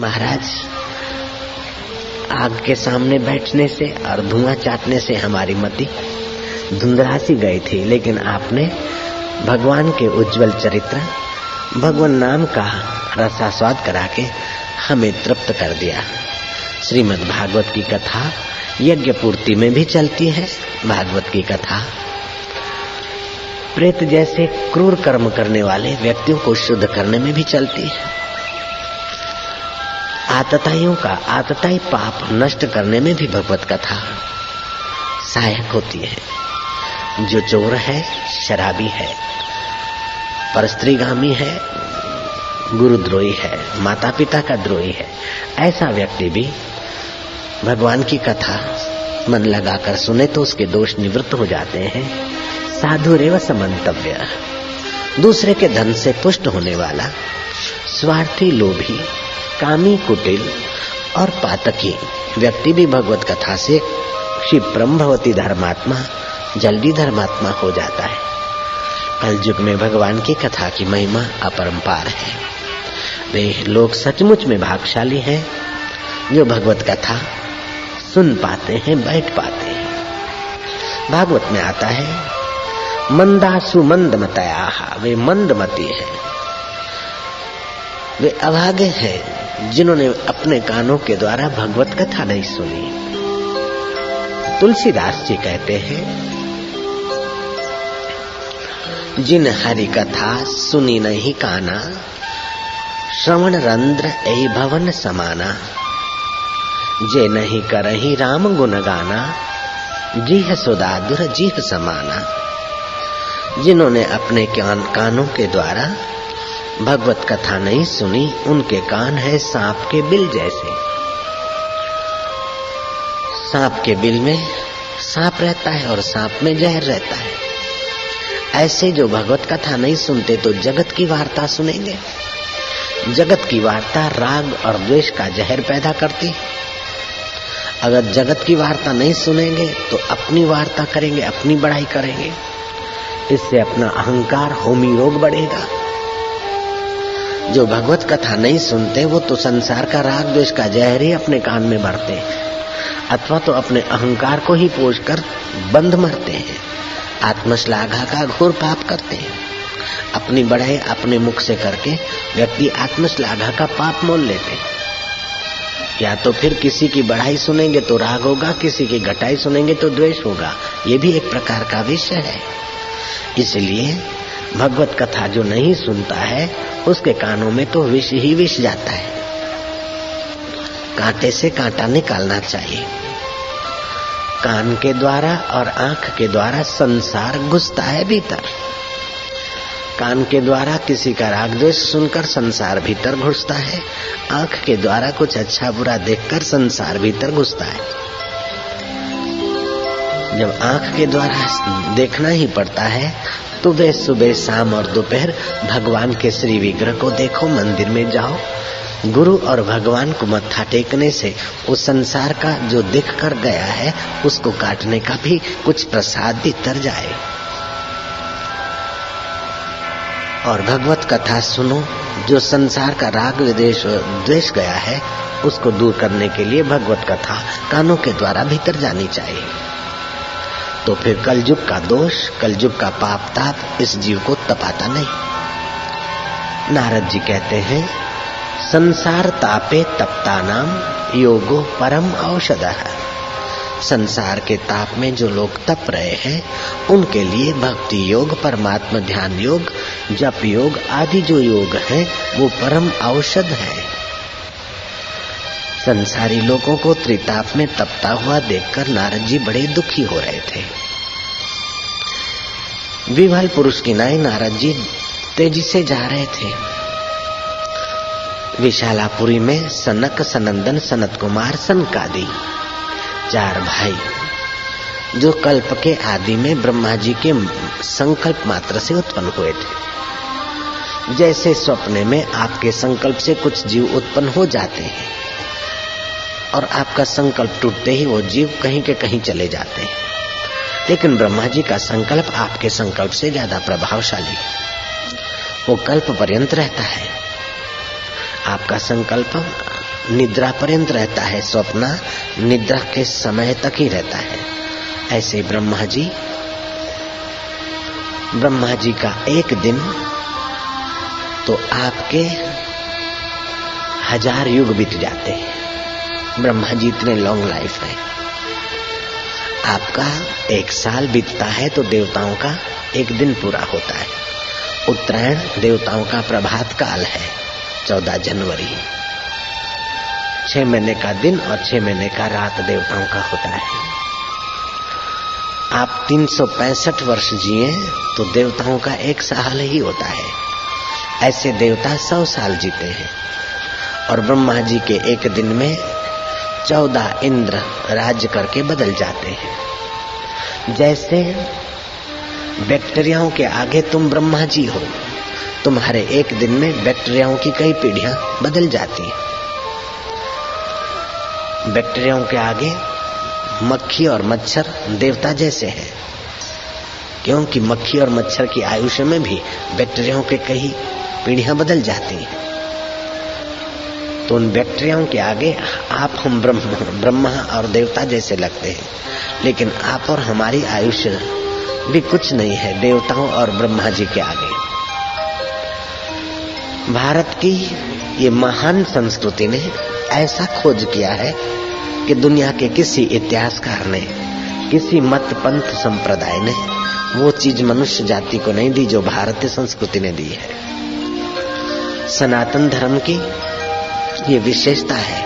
महाराज, आग के सामने बैठने से और धुआं चाटने से हमारी मति धुंधला सी गई थी, लेकिन आपने भगवान के उज्जवल चरित्र, भगवान नाम का रसास्वाद करा के हमें तृप्त कर दिया। श्रीमद् भागवत की कथा यज्ञ पूर्ति में भी चलती है। भागवत की कथा प्रेत जैसे क्रूर कर्म करने वाले व्यक्तियों को शुद्ध करने में भी चलती है। आतताइयों का आतताई पाप नष्ट करने में भी भगवत कथा सहायक होती है। जो चोर है, शराबी है, परस्त्रीगामी है, गुरुद्रोही है, माता पिता का द्रोही है, ऐसा व्यक्ति भी भगवान की कथा मन लगाकर सुने तो उसके दोष निवृत्त हो जाते हैं। साधुरेव समन्तव्य। दूसरे के धन से पुष्ट होने वाला स्वार्थी, लोभी, कामी, कुटिल और पातकी व्यक्ति भी भगवत कथा से क्षिप्रम भवति धर्मात्मा, जल्दी धर्मात्मा हो जाता है। कलयुग में भगवान की कथा की महिमा अपरंपार है। वे लोग सचमुच में भाग्यशाली हैं जो भगवत कथा सुन पाते हैं, बैठ पाते हैं। भागवत में आता है मंदासु मंदमतया, वे मंदमती है, वे अभागे हैं जिन्होंने अपने कानों के द्वारा भगवत कथा नहीं सुनी। तुलसीदास जी कहते हैं, जिन हरि कथा सुनी नहीं काना, श्रवण रंध्र ऐ भवन समाना, जे नहीं करही राम गुण गाना, जीह सुदादुर जीह समाना। जिन्होंने अपने कानों के द्वारा भगवत कथा नहीं सुनी, उनके कान है सांप के बिल जैसे। सांप के बिल में सांप रहता है और सांप में जहर रहता है। ऐसे जो भगवत कथा नहीं सुनते तो जगत की वार्ता सुनेंगे। जगत की वार्ता राग और द्वेष का जहर पैदा करती है। अगर जगत की वार्ता नहीं सुनेंगे तो अपनी वार्ता करेंगे, अपनी बढ़ाई करेंगे। इससे अपना अहंकार, होमी रोग बढ़ेगा। जो भगवत कथा नहीं सुनते वो तो संसार का राग द्वेष का जहर ही अपने कान में भरते हैं, अथवा तो अपने अहंकार को ही पोषकर बंध मरते हैं। आत्मश्लाघा का घोर पाप करते हैं। अपनी बढ़ाई अपने मुख से करके व्यक्ति आत्मश्लाघा का पाप मोल लेते हैं। या तो फिर किसी की बढ़ाई सुनेंगे तो राग होगा, किसी की घटाई सुनेंगे तो द्वेष होगा। ये भी एक प्रकार का विषय है। इसलिए भगवत कथा जो नहीं सुनता है उसके कानों में तो विष ही विष जाता है। कांटे से कांटा निकालना चाहिए। कान के द्वारा और आंख के द्वारा संसार घुसता है भीतर। कान के द्वारा किसी का राग द्वेष सुनकर संसार भीतर घुसता है। आंख के द्वारा कुछ अच्छा बुरा देखकर संसार भीतर घुसता है। जब आंख के द्वारा देखना ही पड़ता है तो वे सुबह, शाम और दोपहर भगवान के श्री विग्रह को देखो, मंदिर में जाओ। गुरु और भगवान को मत्था टेकने से उस संसार का जो दिख कर गया है उसको काटने का भी कुछ प्रसाद भीतर जाए। और भगवत कथा सुनो। जो संसार का राग द्वेष गया है उसको दूर करने के लिए भगवत कथा कानों के द्वारा भीतर जानी चाहिए। तो फिर कलयुग का दोष, कलयुग का पाप ताप इस जीव को तपाता नहीं। नारद जी कहते हैं, संसार तापे तप्ता नाम योगो परम औषधः। संसार के ताप में जो लोग तप रहे हैं उनके लिए भक्ति योग, परमात्मा ध्यान योग, जप योग आदि जो योग है वो परम औषध है। संसारी लोगों को त्रिताप में तपता हुआ देखकर नारद जी बड़े दुखी हो रहे थे। विह्वल पुरुष की नाई नारद जी तेजी से जा रहे थे। विशालापुरी में सनक, सनंदन, सनत कुमार, सनकादि 4 भाई जो कल्प के आदि में ब्रह्मा जी के संकल्प मात्र से उत्पन्न हुए थे। जैसे स्वप्न में आपके संकल्प से कुछ जीव उत्पन्न हो जाते हैं और आपका संकल्प टूटते ही वो जीव कहीं के कहीं चले जाते हैं, लेकिन ब्रह्मा जी का संकल्प आपके संकल्प से ज्यादा प्रभावशाली, वो कल्प पर्यंत रहता है। आपका संकल्प निद्रा पर्यंत रहता है, स्वप्न निद्रा के समय तक ही रहता है। ऐसे ब्रह्मा जी का एक दिन तो आपके 1000 युग बीत जाते हैं। ब्रह्मा जी इतने लॉन्ग लाइफ है। आपका 1 साल बीतता है तो देवताओं का एक दिन पूरा होता है। उत्तरायण देवताओं का प्रभात काल है, 14 जनवरी। 6 महीने का दिन और 6 महीने का रात देवताओं का होता है। आप 365 वर्ष जिए तो देवताओं का 1 साल ही होता है। ऐसे देवता 100 साल जीते हैं और ब्रह्मा जी के एक दिन में 14 इंद्र राज्य करके बदल जाते हैं। जैसे बैक्टीरियाओं के आगे तुम ब्रह्मा जी हो, तुम्हारे एक दिन में बैक्टीरियाओं की कई पीढ़ियां बदल जाती हैं। बैक्टीरियाओं के आगे मक्खी और मच्छर देवता जैसे हैं, क्योंकि मक्खी और मच्छर की आयुष्य में भी बैक्टीरियाओं के कई पीढ़ियां बदल जाती हैं। तो उन बैक्टीरियाओं के आगे आप हम ब्रह्मा और देवता जैसे लगते हैं, लेकिन आप और हमारी आयुष्य भी कुछ नहीं है देवताओं और ब्रह्मा जी के आगे। भारत की ये महान संस्कृति ने ऐसा खोज किया है कि दुनिया के किसी इतिहासकार ने, किसी मत पंथ संप्रदाय ने वो चीज मनुष्य जाति को नहीं दी जो भारतीय संस्कृति ने दी है। सनातन धर्म की ये विशेषता है।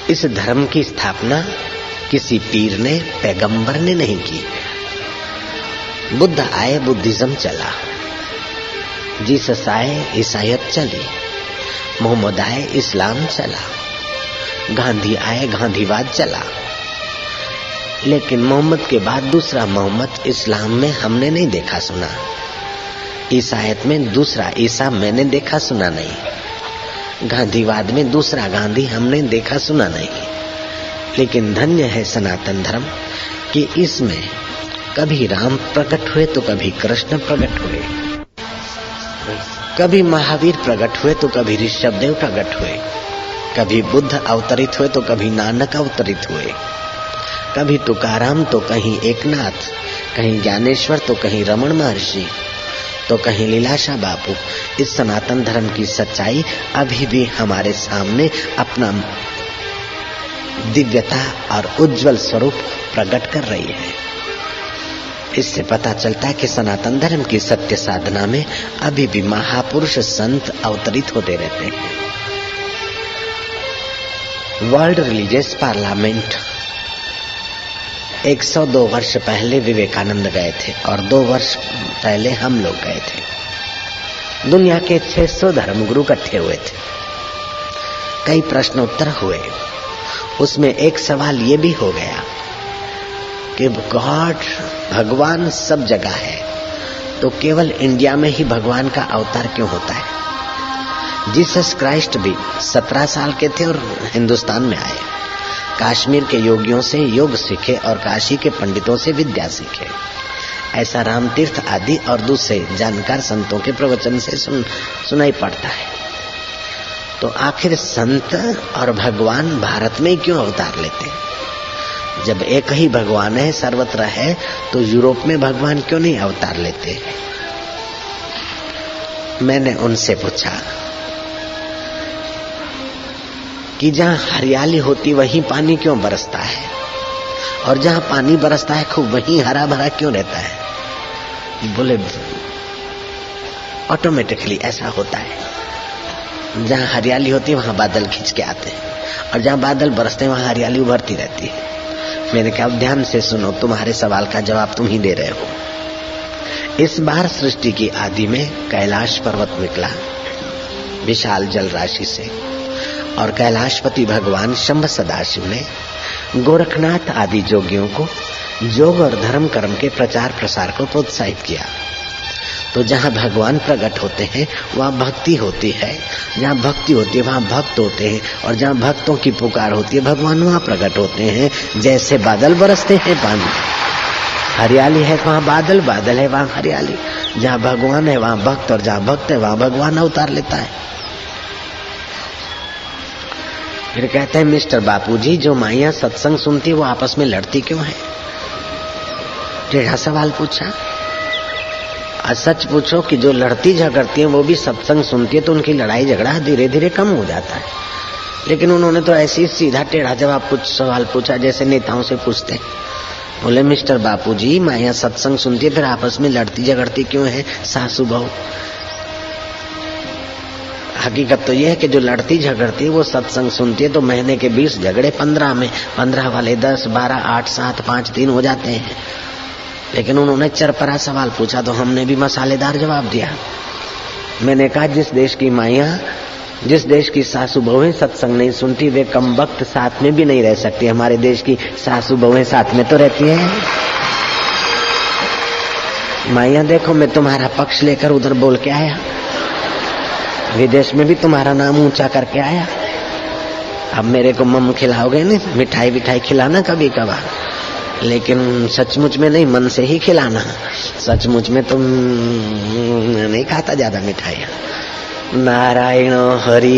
इस धर्म की स्थापना किसी पीर ने, पैगंबर ने नहीं की। बुद्ध आए, बुद्धिज्म चला। जीसस आए, ईसाईयत चली। मोहम्मद आए, इस्लाम चला। गांधी आए, गांधीवाद चला। लेकिन मोहम्मद के बाद दूसरा मोहम्मद इस्लाम में हमने नहीं देखा सुना। ईसाईयत में दूसरा ईसा मैंने देखा सुना नहीं। गांधीवाद में दूसरा गांधी हमने देखा सुना नहीं। लेकिन धन्य है सनातन धर्म कि इसमें कभी राम प्रकट हुए तो कभी कृष्ण प्रकट हुए, कभी महावीर प्रकट हुए तो कभी ऋषभदेव प्रकट हुए, कभी बुद्ध अवतरित हुए तो कभी नानक अवतरित हुए, कभी तुकाराम तो कहीं एकनाथ, कहीं ज्ञानेश्वर तो कहीं रमण महर्षि, तो कहीं लीलाशाह बापू। इस सनातन धर्म की सच्चाई अभी भी हमारे सामने अपना दिव्यता और उज्जवल स्वरूप प्रकट कर रही है। इससे पता चलता है कि सनातन धर्म की सत्य साधना में अभी भी महापुरुष संत अवतरित होते रहते हैं। वर्ल्ड रिलीजियस पार्लियामेंट 102 वर्ष पहले विवेकानंद गए थे और 2 वर्ष पहले हम लोग गए थे। दुनिया के 600 धर्मगुरु इकट्ठे हुए थे। कई प्रश्नोत्तर हुए। उसमें एक सवाल ये भी हो गया कि गॉड, भगवान सब जगह है, तो केवल इंडिया में ही भगवान का अवतार क्यों होता है? जीसस क्राइस्ट भी 17 साल के थे और हिंदुस्तान में आए। कश्मीर के योगियों से योग सीखे और काशी के पंडितों से विद्या सीखे। ऐसा रामतीर्थ आदि और दूसरे जानकार संतों के प्रवचन से सुनाई पड़ता है। तो आखिर संत और भगवान भारत में क्यों अवतार लेते हैं? जब एक ही भगवान है, सर्वत्र है, तो यूरोप में भगवान क्यों नहीं अवतार लेते? मैंने उनसे पूछा कि जहाँ हरियाली होती वहीं पानी क्यों बरसता है, और जहाँ पानी बरसता है खूब वहीं हरा भरा क्यों रहता है? बोले ऑटोमेटिकली ऐसा होता है। जहाँ हरियाली होती है वहाँ बादल खींच के आते हैं, और जहाँ बादल बरसते हैं वहाँ हरियाली उभरती रहती है। मैंने कहा ध्यान से सुनो, तुम्हारे सवाल का जवाब तुम ही दे रहे हो। इस बार सृष्टि की आदि में कैलाश पर्वत निकला विशाल जल राशि से, और कैलाशपति भगवान शंभ सदाशिव ने गोरखनाथ आदि जोगियों को योग और धर्म कर्म के प्रचार प्रसार को प्रोत्साहित किया। तो जहाँ भगवान प्रकट होते हैं वहाँ भक्ति होती है, जहाँ भक्ति होती है वहाँ भक्त होते हैं, और जहाँ भक्तों की पुकार होती है भगवान वहाँ प्रकट होते हैं। जैसे बादल बरसते हैं पानी, हरियाली है वहाँ बादल, बादल है वहाँ हरियाली। जहाँ भगवान है वहाँ भक्त, और जहाँ भक्त है वहाँ भगवान अवतार लेता है। फिर कहते हैं मिस्टर बापूजी, जो माइयां सत्संग सुनती है वो आपस में लड़ती क्यों है? टेढ़ा सवाल पूछा। सच पूछो कि जो लड़ती झगड़ती है वो भी सत्संग सुनती है तो उनकी लड़ाई झगड़ा धीरे धीरे कम हो जाता है। लेकिन उन्होंने तो ऐसे ही सीधा टेढ़ा सवाल पूछा जैसे नेताओं से पूछते। बोले मिस्टर बापूजी, माया सत्संग सुनती है फिर आपस में लड़ती झगड़ती क्यों है सासू बहू? हकीकत तो यह है कि जो लड़ती झगड़ती है वो सत्संग सुनती है तो महीने के 20 झगड़े 15 में, 15 वाले 10, 12, 8, 7, 5, 3 हो जाते हैं। लेकिन उन्होंने चरपरा सवाल पूछा तो हमने भी मसालेदार जवाब दिया। मैंने कहा जिस देश की माइयां, जिस देश की सासू बहुएं सत्संग नहीं सुनती वे कम वक्त साथ में भी नहीं रह सकती। हमारे देश की सासू बहुएं साथ में तो रहती हैं। माइयां देखो, मैं तुम्हारा पक्ष लेकर उधर बोल के आया, विदेश में भी तुम्हारा नाम ऊंचा करके आया। अब मेरे को मम खिलाओगे नहीं, मिठाई विठाई खिलाना कभी कभार, लेकिन सचमुच में नहीं, मन से ही खिलाना। सचमुच में तुम नहीं खाता ज्यादा मिठाइयाँ। नारायण हरि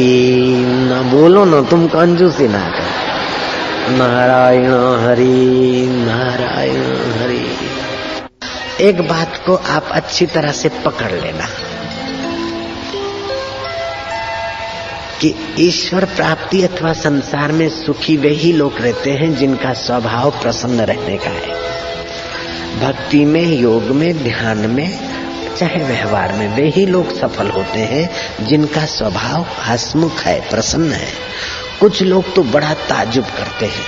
न बोलो न, तुम कंजूसी ना कर। नारायण हरि नारायण हरि। एक बात को आप अच्छी तरह से पकड़ लेना कि ईश्वर प्राप्ति अथवा संसार में सुखी वे ही लोग रहते हैं जिनका स्वभाव प्रसन्न रहने का है। भक्ति में, योग में, ध्यान में, चाहे व्यवहार में वे ही लोग सफल होते हैं जिनका स्वभाव हंसमुख है, प्रसन्न है। कुछ लोग तो बड़ा ताज्जुब करते हैं,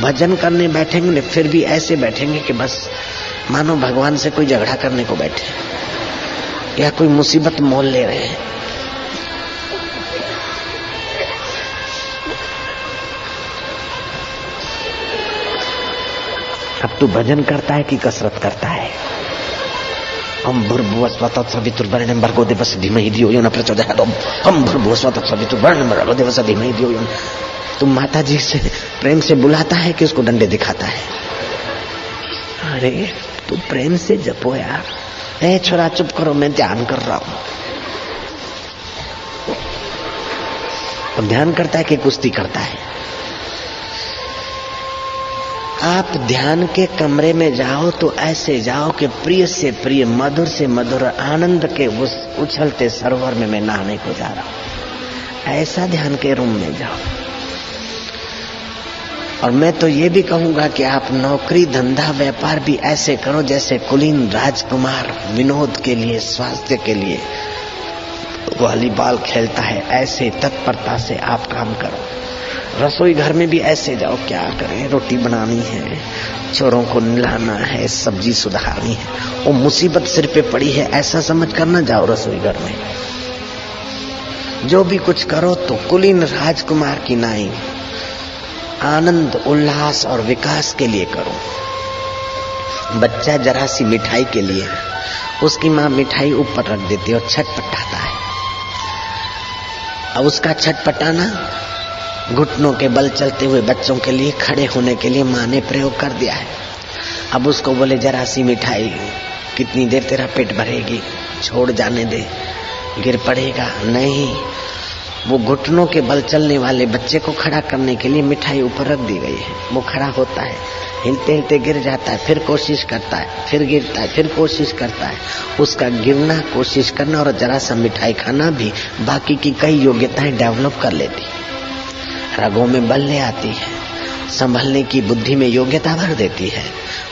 भजन करने बैठेंगे फिर भी ऐसे बैठेंगे कि बस मानो भगवान से कोई झगड़ा करने को बैठे या कोई मुसीबत मोल ले रहे हैं। अब तू भजन करता है कि कसरत करता है? हम भूर्भुवस्वः तत्सवितुर्वरेण्यं भर्गो देवस्य धीमहि धियो यो न प्रचोदयात्। हम भूर्भुवस्वः तत्सवितुर्वरेण्यं भर्गो देवस्य धीमहि धियो यो। तुम माता जी से प्रेम से बुलाता है कि उसको डंडे दिखाता है? अरे तू प्रेम से जपो यार। ए छोरा चुप करो, मैं ध्यान कर रहा हूं। तो ध्यान करता है कि कुश्ती करता है? आप ध्यान के कमरे में जाओ तो ऐसे जाओ कि प्रिय से प्रिय, मधुर से मधुर आनंद के उस उछलते सरोवर में मैं नहाने को जा रहा हूं। ऐसा ध्यान के रूम में जाओ। और मैं तो ये भी कहूंगा कि आप नौकरी, धंधा, व्यापार भी ऐसे करो जैसे कुलीन राजकुमार विनोद के लिए, स्वास्थ्य के लिए वॉलीबॉल खेलता है, ऐसे तत्परता से आप काम करो। रसोई घर में भी ऐसे जाओ, क्या करें, रोटी बनानी है, चोरों को नहलाना है, सब्जी सुधारनी है, वो मुसीबत सिर पे पड़ी है ऐसा समझ कर ना जाओ रसोई घर में। जो भी कुछ करो तो कुलीन राजकुमार की नाई आनंद, उल्लास और विकास के लिए करो। बच्चा जरा सी मिठाई के लिए उसकी माँ मिठाई ऊपर रख देती है और छटपटाता है। अब उसका छटपटाना घुटनों के बल चलते हुए बच्चों के लिए खड़े होने के लिए माँ ने प्रयोग कर दिया है। अब उसको बोले जरा सी मिठाई, कितनी देर तेरा पेट भरेगी, छोड़ जाने दे, गिर पड़ेगा। नहीं, वो घुटनों के बल चलने वाले बच्चे को खड़ा करने के लिए मिठाई ऊपर रख दी गई है। वो खड़ा होता है, हिलते हिलते गिर जाता है, फिर कोशिश करता है, फिर गिरता है, फिर कोशिश करता है। उसका गिरना, कोशिश करना और जरा सा मिठाई खाना भी बाकी की कई योग्यताएं डेवलप कर लेती। रगों में बल ले आती है, संभलने की बुद्धि में योग्यता भर देती है,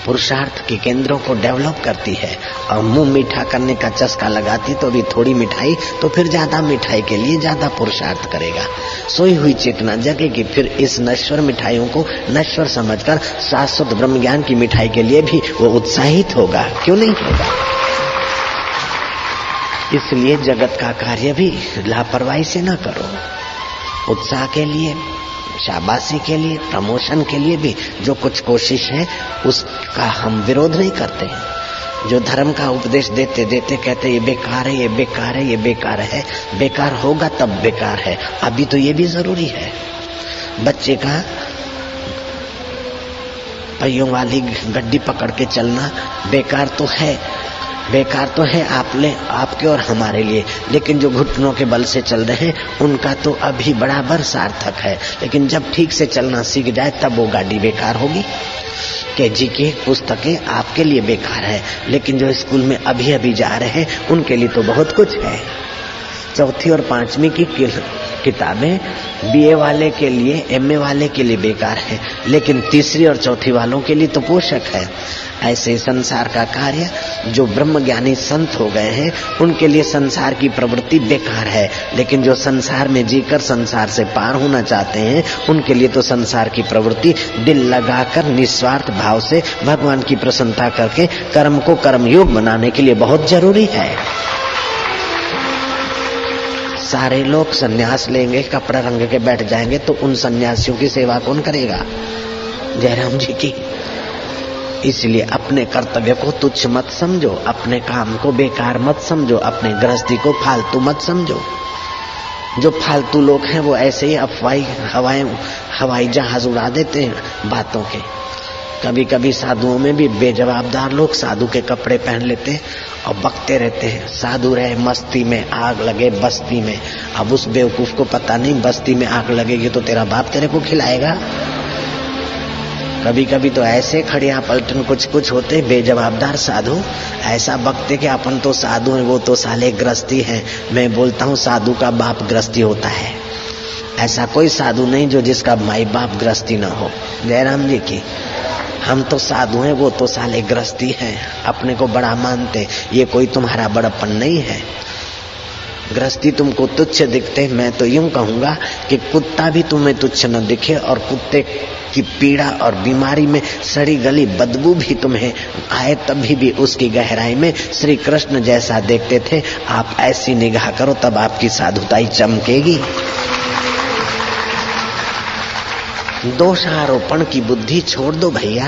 पुरुषार्थ के केंद्रों को डेवलप करती है और मुंह मीठा करने का चस्का लगाती तो भी थोड़ी मिठाई, तो फिर ज्यादा मिठाई के लिए ज्यादा पुरुषार्थ करेगा। सोई हुई चेतना जगेगी, फिर इस नश्वर मिठाइयों को नश्वर समझकर शाश्वत ब्रह्म ज्ञान की मिठाई के लिए भी वो उत्साहित होगा। क्यों नहीं होगा? इसलिए जगत का कार्य भी लापरवाही से न करो। उत्साह के लिए, शाबाशी के लिए, प्रमोशन के लिए भी जो कुछ कोशिश है उसका हम विरोध नहीं करते हैं। जो धर्म का उपदेश देते देते कहते ये बेकार है, ये बेकार है, ये बेकार है, बेकार होगा तब बेकार है। अभी तो ये भी जरूरी है। बच्चे का पहियों वाली गड्डी पकड़ के चलना बेकार तो है, बेकार तो है आपके और हमारे लिए, लेकिन जो घुटनों के बल से चल रहे हैं उनका तो अभी बराबर सार्थक है। लेकिन जब ठीक से चलना सीख जाए तब वो गाड़ी बेकार होगी। केजी की पुस्तकें आपके लिए बेकार है, लेकिन जो स्कूल में अभी अभी जा रहे हैं उनके लिए तो बहुत कुछ है। चौथी और पांचवी की किताबें बीए वाले के लिए, एमए वाले के लिए बेकार है, लेकिन तीसरी और चौथी वालों के लिए तो पोषक है। ऐसे संसार का कार्य जो ब्रह्मज्ञानी संत हो गए हैं उनके लिए संसार की प्रवृत्ति बेकार है, लेकिन जो संसार में जीकर संसार से पार होना चाहते हैं उनके लिए तो संसार की प्रवृत्ति दिल लगाकर निस्वार्थ भाव से भगवान की प्रसन्नता करके कर्म को कर्म योग बनाने के लिए बहुत जरूरी है। सारे लोग सन्यास लेंगे, कपड़ा रंग के बैठ जाएंगे तो उन सन्यासियों की सेवा कौन करेगा? जयराम जी की। इसलिए अपने कर्तव्य को तुच्छ मत समझो, अपने काम को बेकार मत समझो, अपने गृहस्थी को फालतू मत समझो। जो फालतू लोग हैं वो ऐसे ही हवाई जहाज उड़ा देते हैं बातों के। कभी कभी साधुओं में भी बेजवाबदार लोग साधु के कपड़े पहन लेते और बकते रहते हैं। साधु रहे मस्ती में, आग लगे बस्ती में। अब उस बेवकूफ को पता नहीं बस्ती में आग लगेगी तो तेरा बाप तेरे को खिलाएगा। कभी कभी तो ऐसे खड़िया पलटन कुछ होते बेजवाबदार साधु, ऐसा बकते कि अपन तो साधु हैं, वो तो साले गृहस्थी हैं। मैं बोलता हूँ साधु का बाप गृहस्थी होता है। ऐसा कोई साधु नहीं जो जिसका माई बाप गृहस्थी न हो। जयराम जी की। हम तो साधु हैं, वो तो साले गृहस्थी हैं, अपने को बड़ा मानते। ये कोई तुम्हारा बड़प्पन नहीं है। गृहस्थी तुमको तुच्छ दिखते, मैं तो यूं कहूंगा कि कुत्ता भी तुम्हें तुच्छ न दिखे और कुत्ते की पीड़ा और बीमारी में सड़ी गली बदबू भी तुम्हें आए तभी भी उसकी गहराई में श्री कृष्ण जैसा देखते थे। आप ऐसी निगाह करो तब आपकी साधुताई चमकेगी। दोषारोपण की बुद्धि छोड़ दो भैया।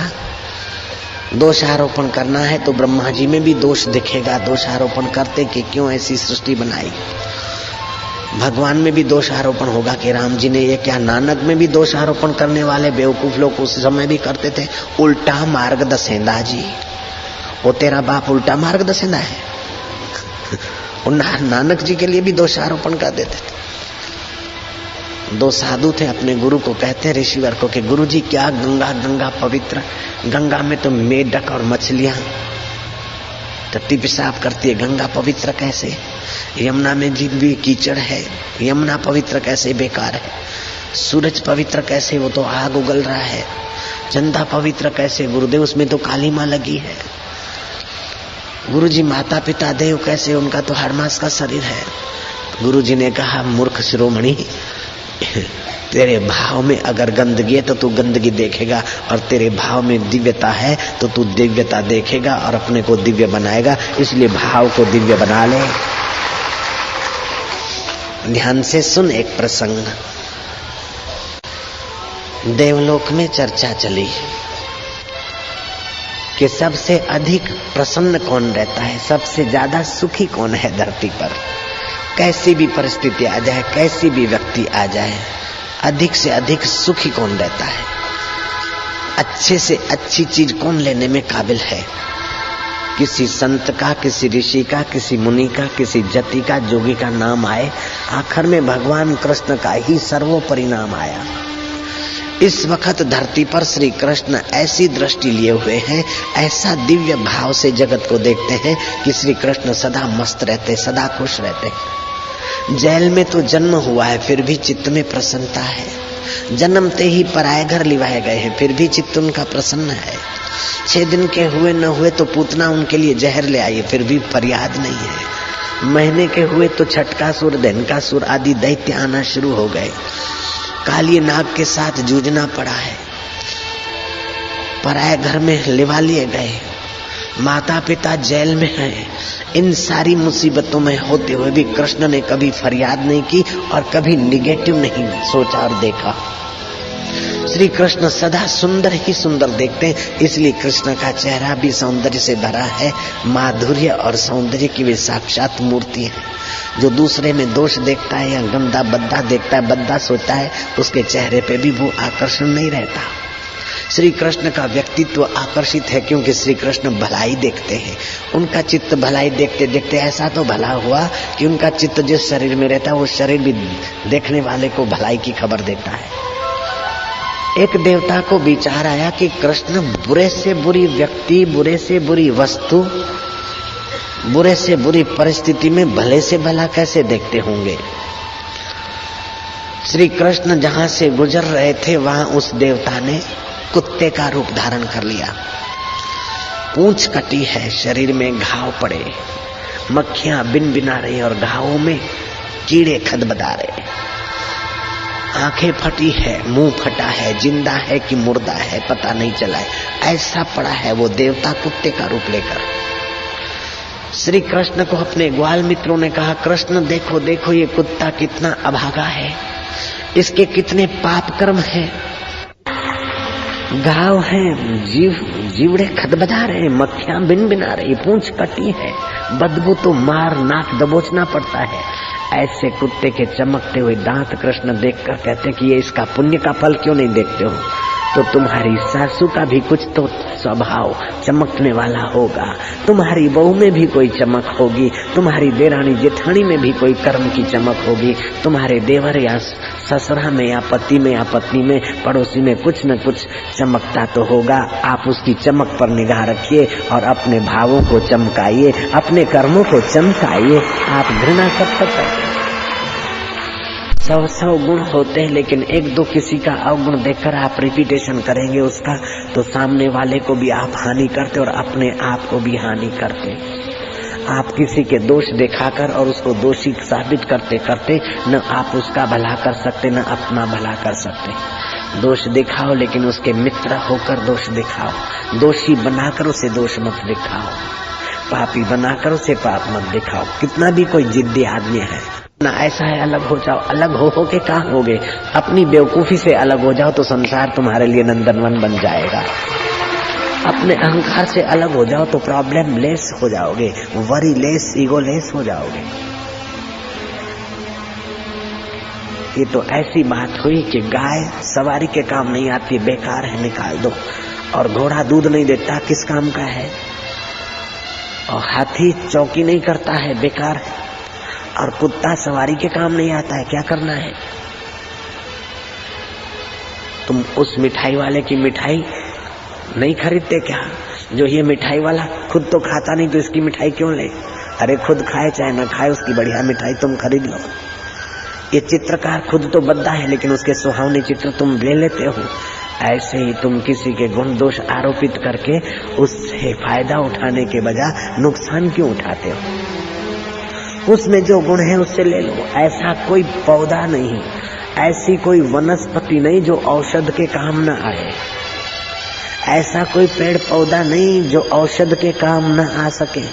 दोषारोपण करना है तो ब्रह्मा जी में भी दोष दिखेगा। दोषारोपण करते कि क्यों ऐसी सृष्टि बनाई। भगवान में भी दोषारोपण होगा कि राम जी ने ये क्या। नानक में भी दोषारोपण करने वाले बेवकूफ लोग उस समय भी करते थे। उल्टा मार्ग दसेंदा जी, वो तेरा बाप उल्टा मार्ग दसेंदा है। नानक जी के लिए भी दोषारोपण कर देते थे। दो साधु थे, अपने गुरु को कहते हैं ऋषिवर को कि गुरु जी क्या गंगा पवित्र, गंगा में तो मेढक और मछलियां टट्टी पेशाब करती है, गंगा पवित्र कैसे? यमुना में भी कीचड़ है, यमुना पवित्र कैसे? बेकार है। सूरज पवित्र कैसे? वो तो आग उगल रहा है। चंदा पवित्र कैसे? गुरुदेव उसमें तो काली माँ लगी है। गुरु जी माता पिता देव कैसे? उनका तो हर मास का शरीर है। गुरु जी ने कहा मूर्ख शिरोमणि, तेरे भाव में अगर गंदगी है तो तू गंदगी देखेगा, और तेरे भाव में दिव्यता है तो तू दिव्यता देखेगा और अपने को दिव्य बनाएगा। इसलिए भाव को दिव्य बना ले। ध्यान से सुन एक प्रसंग। देवलोक में चर्चा चली कि सबसे अधिक प्रसन्न कौन रहता है, सबसे ज्यादा सुखी कौन है धरती पर। कैसी भी परिस्थिति आ जाए, कैसी भी व्यक्ति आ जाए, अधिक से अधिक सुखी कौन रहता है, अच्छे से अच्छी चीज कौन लेने में काबिल है। किसी संत का, किसी ऋषि का, किसी मुनि का, किसी जति का, जोगी का नाम आए, आखिर में भगवान कृष्ण का ही सर्वोपरि नाम आया। इस वक्त धरती पर श्री कृष्ण ऐसी दृष्टि लिए हुए हैं, ऐसा दिव्य भाव से जगत को देखते हैं कि श्री कृष्ण सदा मस्त रहते, सदा खुश रहते। जेल में तो जन्म हुआ है फिर भी चित्त में प्रसन्नता है। जन्मते ही पराये घर लिवाए गए हैं फिर भी चित्त उनका प्रसन्न है। 6 दिन के हुए न हुए तो पूतना उनके लिए जहर ले आई फिर भी फरियाद नहीं है। महीने के हुए तो छटकासुर, धनकासुर आदि दैत्य आना शुरू हो गए। काली नाग के साथ जूझना पड़ा है। पराये घर में लिवा लिए गए, माता पिता जेल में हैं। इन सारी मुसीबतों में होते हुए भी कृष्ण ने कभी फरियाद नहीं की और कभी निगेटिव नहीं सोचा और देखा। श्री कृष्ण सदा सुंदर ही सुंदर देखते हैं, इसलिए कृष्ण का चेहरा भी सौंदर्य से भरा है। माधुर्य और सौंदर्य की वे साक्षात मूर्ति है। जो दूसरे में दोष देखता है या गंदा बद्दा देखता है, बद्दा सोचता है, उसके चेहरे पे भी वो आकर्षण नहीं रहता। श्री कृष्ण का व्यक्तित्व आकर्षित है क्योंकि श्री कृष्ण भलाई देखते हैं। उनका चित्त भलाई देखते देखते ऐसा तो भला हुआ कि उनका चित्त जिस शरीर में रहता है वो शरीर भी देखने वाले को भलाई की खबर देता है। एक देवता को विचार आया कि कृष्ण बुरे से बुरी व्यक्ति, बुरे से बुरी वस्तु, बुरे से बुरी परिस्थिति में भले से भला कैसे देखते होंगे। श्री कृष्ण जहां से गुजर रहे थे वहां उस देवता ने कुत्ते का रूप धारण कर लिया। पूंछ कटी है, शरीर में घाव पड़े, मक्खियां बिन बिना रही और घावों में कीड़े खदबदा रहे, आंखें फटी है, मुंह फटा है, जिंदा है कि मुर्दा है पता नहीं चला है, ऐसा पड़ा है वो देवता कुत्ते का रूप लेकर। श्री कृष्ण को अपने ग्वाल मित्रों ने कहा, कृष्ण देखो देखो ये कुत्ता कितना अभागा है, इसके कितने पाप कर्म है, घाव है, जीवड़े खदबदा रहे, मक्खियां बिन बिना रही, पूंछ कटी है, बदबू तो मार नाक दबोचना पड़ता है। ऐसे कुत्ते के चमकते हुए दांत कृष्ण देखकर कहते कि ये इसका पुण्य का फल क्यों नहीं देखते हो? तो तुम्हारी सासू का भी कुछ तो स्वभाव चमकने वाला होगा, तुम्हारी बहू में भी कोई चमक होगी, तुम्हारी देरानी जेठानी में भी कोई कर्म की चमक होगी, तुम्हारे देवर या ससुरा में या पति में या पत्नी में पड़ोसी में कुछ न कुछ चमकता तो होगा। आप उसकी चमक पर निगाह रखिए और अपने भावों को चमकाइए, अपने कर्मों को चमकाइए। आप घृणा कब तक करें? 100 गुण होते हैं लेकिन एक दो किसी का अवगुण देखकर आप रिपीटेशन करेंगे उसका, तो सामने वाले को भी आप हानि करते और अपने आप को भी हानि करते। आप किसी के दोष दिखाकर और उसको दोषी साबित करते करते न आप उसका भला कर सकते न अपना भला कर सकते। दोष दिखाओ लेकिन उसके मित्र होकर दोष दिखाओ, दोषी बनाकर उसे दोष मत दिखाओ, पापी बनाकर उसे पाप मत दिखाओ। कितना भी कोई जिद्दी आदमी है ना, ऐसा है अलग हो जाओ, अलग हो के कहाँ होगे? अपनी बेवकूफी से अलग हो जाओ तो संसार तुम्हारे लिए नंदनवन बन जाएगा। अपने अहंकार से अलग हो जाओ तो प्रॉब्लम लेस हो जाओगे, वरी लेस, ईगो लेस हो जाओगे। ये तो ऐसी बात हुई कि गाय सवारी के काम नहीं आती, बेकार है, निकाल दो। और घोड़ा दूध नहीं देता, किस काम का है? और हाथी चौकी नहीं करता है, बेकार है। और कुत्ता सवारी के काम नहीं आता है, क्या करना है? तुम उस मिठाई वाले की मिठाई नहीं खरीदते क्या? जो ये मिठाई वाला खुद तो खाता नहीं तो इसकी मिठाई क्यों ले? अरे खुद खाए चाहे न खाए उसकी बढ़िया मिठाई तुम खरीद लो। ये चित्रकार खुद तो बद्दा है लेकिन उसके सुहावने चित्र तुम ले लेते हो। ऐसे ही तुम किसी के गुण दोष आरोपित करके उससे फायदा उठाने के बजाय नुकसान क्यों उठाते हो? उसमें जो गुण है उससे ले लो। ऐसा कोई पौधा नहीं, ऐसी कोई वनस्पति नहीं जो औषध के काम न आए, ऐसा कोई पेड़ पौधा नहीं जो औषध के काम न आ सके,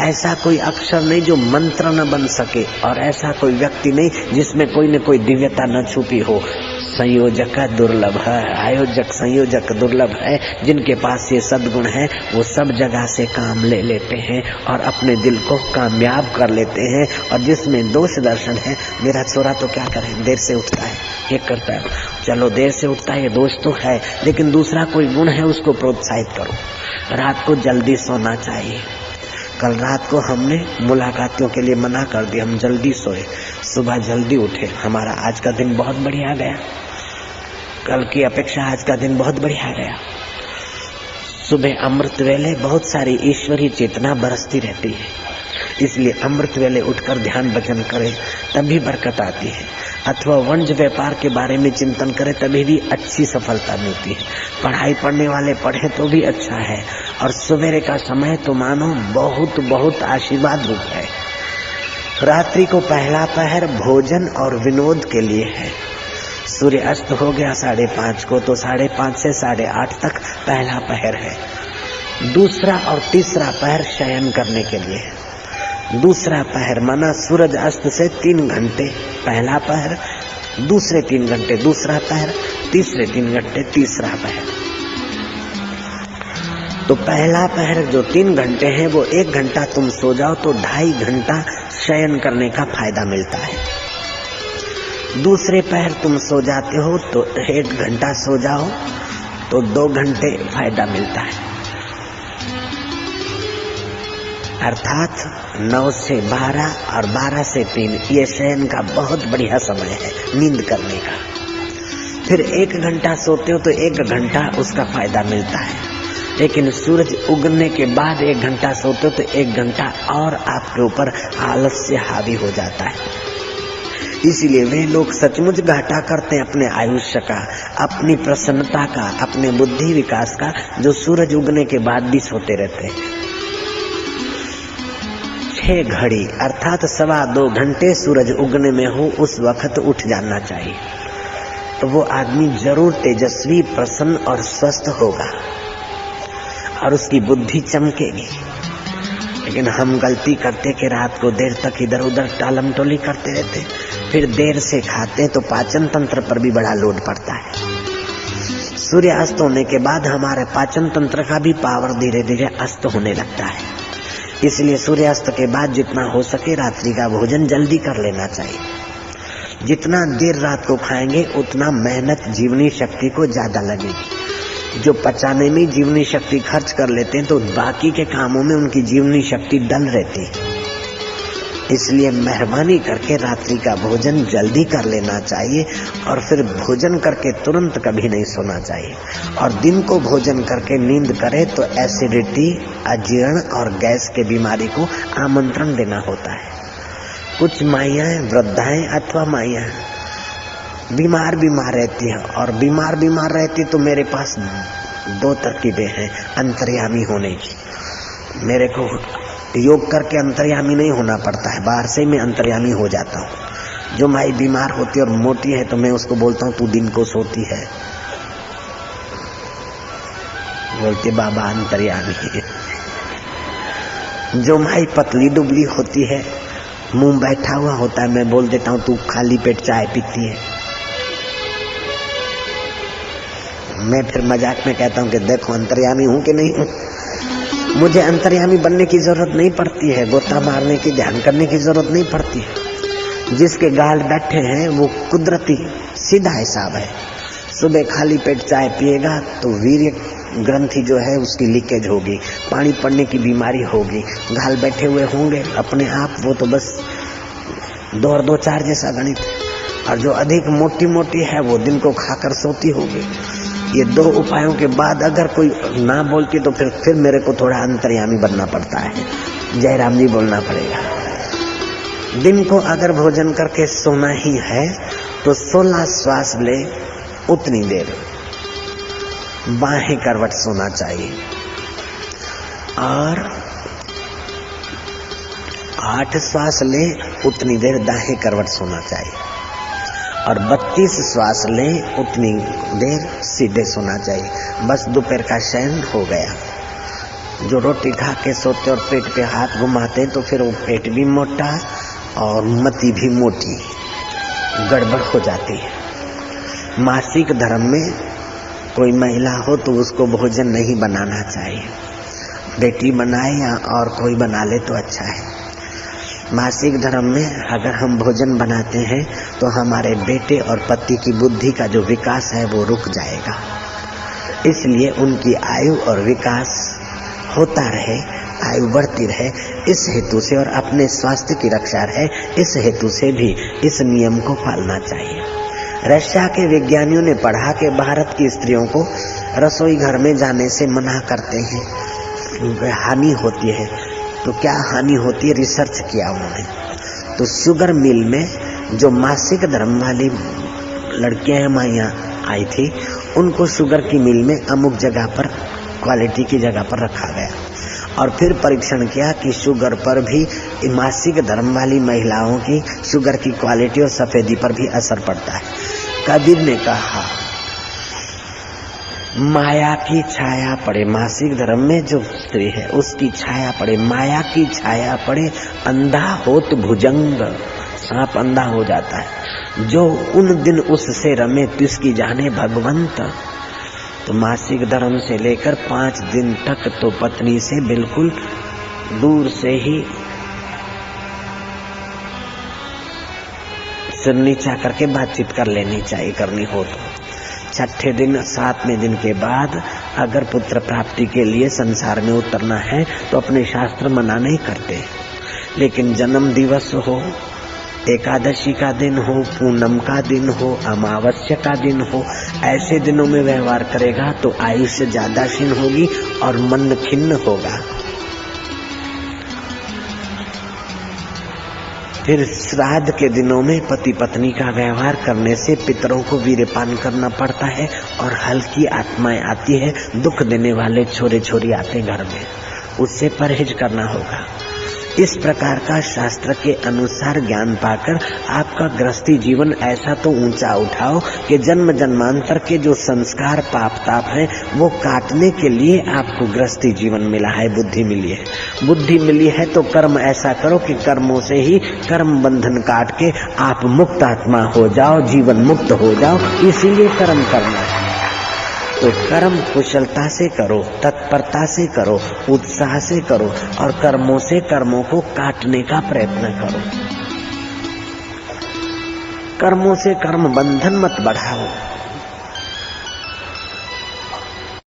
ऐसा कोई अक्षर नहीं जो मंत्र न बन सके, और ऐसा कोई व्यक्ति नहीं जिसमें कोई न कोई दिव्यता न छुपी हो। संयोजक दुर्लभ है, आयोजक संयोजक दुर्लभ है। जिनके पास ये सद्गुण है वो सब जगह से काम ले लेते हैं और अपने दिल को कामयाब कर लेते हैं। और जिसमें दोष दर्शन है, मेरा छोरा तो क्या करे, देर से उठता है, ये करता है, चलो देर से उठता है, ये दोष तो है, लेकिन दूसरा कोई गुण है उसको प्रोत्साहित करो। रात को जल्दी सोना चाहिए। कल रात को हमने मुलाकातियों के लिए मना कर दिया, हम जल्दी सोए, सुबह जल्दी उठे, हमारा आज का दिन बहुत बढ़िया गया। कल की अपेक्षा आज का दिन बहुत बढ़िया गया। सुबह अमृत वेले बहुत सारी ईश्वरीय चेतना बरसती रहती है, इसलिए अमृत वेले उठकर ध्यान भजन करें तभी बरकत आती है। अथवा वंश व्यापार के बारे में चिंतन करें तभी भी अच्छी सफलता मिलती है। पढ़ाई पढ़ने वाले पढ़े तो भी अच्छा है। और सवेरे का समय तो मानो बहुत बहुत आशीर्वाद रूप है। रात्रि को पहला पहर भोजन और विनोद के लिए है। सूर्य अस्त हो गया 5:30 को, तो 5:30 से 8:30 तक पहला पहर है। दूसरा और तीसरा पहर शयन करने के लिए है। दूसरा पहर माना सूरज अस्त से 3 घंटे पहला पहर, दूसरे 3 घंटे दूसरा पहर, तीसरे 3 घंटे तीसरा पहर। तो पहला पहर जो 3 घंटे है वो 1 घंटा तुम सो जाओ तो 2.5 घंटा शयन करने का फायदा मिलता है। दूसरे पहर तुम सो जाते हो तो 1 घंटा सो जाओ तो 2 घंटे फायदा मिलता है। अर्थात 9 से 12 और 12 से 3 ये शयन का बहुत बढ़िया समय है नींद करने का। फिर 1 घंटा सोते हो तो 1 घंटा उसका फायदा मिलता है, लेकिन सूरज उगने के बाद 1 घंटा सोते हो तो 1 घंटा और आपके ऊपर आलस्य हावी हो जाता है। इसलिए वे लोग सचमुच घाटा करते हैं अपने आयुष्य का, अपनी प्रसन्नता का, अपने बुद्धि विकास का, जो सूरज उगने के बाद भी सोते रहते हैं। 6 घड़ी अर्थात 2.25 घंटे सूरज उगने में हो उस वक्त उठ जाना चाहिए, तो वो आदमी जरूर तेजस्वी, प्रसन्न और स्वस्थ होगा और उसकी बुद्धि चमकेगी। लेकिन हम गलती करते कि रात को देर तक इधर उधर टालम टोली करते रहते, फिर देर से खाते हैं तो पाचन तंत्र पर भी बड़ा लोड पड़ता है। सूर्यास्त होने के बाद हमारे पाचन तंत्र का भी पावर धीरे धीरे अस्त होने लगता है। इसलिए सूर्यास्त के बाद जितना हो सके रात्रि का भोजन जल्दी कर लेना चाहिए। जितना देर रात को खाएंगे उतना मेहनत जीवनी शक्ति को ज्यादा लगेगी। जो पचाने में जीवनी शक्ति खर्च कर लेते हैं तो बाकी के कामों में उनकी जीवनी शक्ति डल रहती है। इसलिए मेहरबानी करके रात्रि का भोजन जल्दी कर लेना चाहिए और फिर भोजन करके तुरंत कभी नहीं सोना चाहिए। और दिन को भोजन करके नींद करे तो एसिडिटी, अजीर्ण और गैस के बीमारी को आमंत्रण देना होता है। कुछ माइयाँ, वृद्धाएं अथवा माइयाँ बीमार रहती है और बीमार रहती तो मेरे पास 2 तरकीबें हैं अंतर्यामी होने की। मेरे को योग करके अंतर्यामी नहीं होना पड़ता है, बाहर से मैं अंतर्यामी हो जाता हूँ। जो माई बीमार होती है और मोटी है तो मैं उसको बोलता हूँ तू दिन को सोती है, बोलते बाबा अंतर्यामी है। जो माई पतली दुबली होती है, मुंह बैठा हुआ होता है, मैं बोल देता हूँ तू खाली पेट चाय पीती है। मैं फिर मजाक में कहता हूँ कि देखो अंतर्यामी हूँ कि नहीं हूँ। मुझे अंतर्यामी बनने की जरूरत नहीं पड़ती है, गोता मारने की, ध्यान करने की जरूरत नहीं पड़ती है। जिसके गाल बैठे हैं वो कुदरती सीधा हिसाब है। सुबह खाली पेट चाय पिएगा तो वीर्य ग्रंथि जो है उसकी लीकेज होगी, पानी पड़ने की बीमारी होगी, गाल बैठे हुए होंगे अपने आप, वो तो बस 2 और 2 4 जैसा गणित है। और जो अधिक मोटी है वो दिन को खाकर सोती होगी। ये 2 उपायों के बाद अगर कोई ना बोलती तो फिर मेरे को थोड़ा अंतर्यामी बनना पड़ता है, जयराम जी बोलना पड़ेगा। दिन को अगर भोजन करके सोना ही है तो 16 श्वास ले उतनी देर बाहें करवट सोना चाहिए और 8 श्वास ले उतनी देर दाहिने करवट सोना चाहिए और 32 श्वास ले उतनी देर सीधे सोना चाहिए। बस दोपहर का शयन हो गया। जो रोटी खा के सोते और पेट पे हाथ घुमाते तो फिर वो पेट भी मोटा और मति भी मोटी, गड़बड़ हो जाती है। मासिक धर्म में कोई महिला हो तो उसको भोजन नहीं बनाना चाहिए, बेटी बनाए या और कोई बना ले तो अच्छा है। मासिक धर्म में अगर हम भोजन बनाते हैं तो हमारे बेटे और पति की बुद्धि का जो विकास है वो रुक जाएगा। इसलिए उनकी आयु और विकास होता रहे, आयु बढ़ती रहे, इस हेतु से और अपने स्वास्थ्य की रक्षा रहे, इस हेतु से भी इस नियम को पालना चाहिए। रशिया के वैज्ञानिकों ने पढ़ा कि भारत की स्त्रियों को रसोई घर में जाने से मना करते हैं, हानि होती है। तो क्या हानि होती है, रिसर्च किया उन्होंने। तो शुगर मिल में जो मासिक धर्म वाली लड़कियां हैं, माइयां आई थी, उनको शुगर की मिल में अमुक जगह पर, क्वालिटी की जगह पर रखा गया और फिर परीक्षण किया कि शुगर पर भी, मासिक धर्म वाली महिलाओं की शुगर की क्वालिटी और सफेदी पर भी असर पड़ता है। कबीर ने कहा माया की छाया पड़े, मासिक धर्म में जो स्त्री है उसकी छाया पड़े, माया की छाया पड़े, अंधा होत भुजंग, सांप अंधा हो जाता है। जो उन दिन उससे रमे तिसकी जाने भगवंत। तो मासिक धर्म से लेकर 5 दिन तक तो पत्नी से बिल्कुल दूर से ही सिर नीचा करके बातचीत कर लेनी चाहिए, करनी हो तो। छठे दिन 7वें दिन के बाद अगर पुत्र प्राप्ति के लिए संसार में उतरना है तो अपने शास्त्र मना नहीं करते, लेकिन जन्म दिवस हो, एकादशी का दिन हो, पूनम का दिन हो, अमावस्या का दिन हो, ऐसे दिनों में व्यवहार करेगा तो आयुष्य ज्यादा क्षीण होगी और मन खिन्न होगा। फिर श्राद्ध के दिनों में पति पत्नी का व्यवहार करने से पितरों को वीर्यपान करना पड़ता है और हल्की आत्माएं आती है, दुख देने वाले छोरे छोरी आते घर में, उससे परहेज करना होगा। इस प्रकार का शास्त्र के अनुसार ज्ञान पाकर आपका गृहस्थी जीवन ऐसा तो ऊंचा उठाओ कि जन्म जन्मांतर के जो संस्कार पाप ताप हैं वो काटने के लिए आपको गृहस्थी जीवन मिला है, बुद्धि मिली है। बुद्धि मिली है तो कर्म ऐसा करो कि कर्मों से ही कर्म बंधन काट के आप मुक्त आत्मा हो जाओ, जीवन मुक्त हो जाओ, इसीलिए कर्म करना है। तो कर्म कुशलता से करो, तत्परता से करो, उत्साह से करो और कर्मों से कर्मों को काटने का प्रयत्न करो। कर्मों से कर्म बंधन मत बढ़ाओ,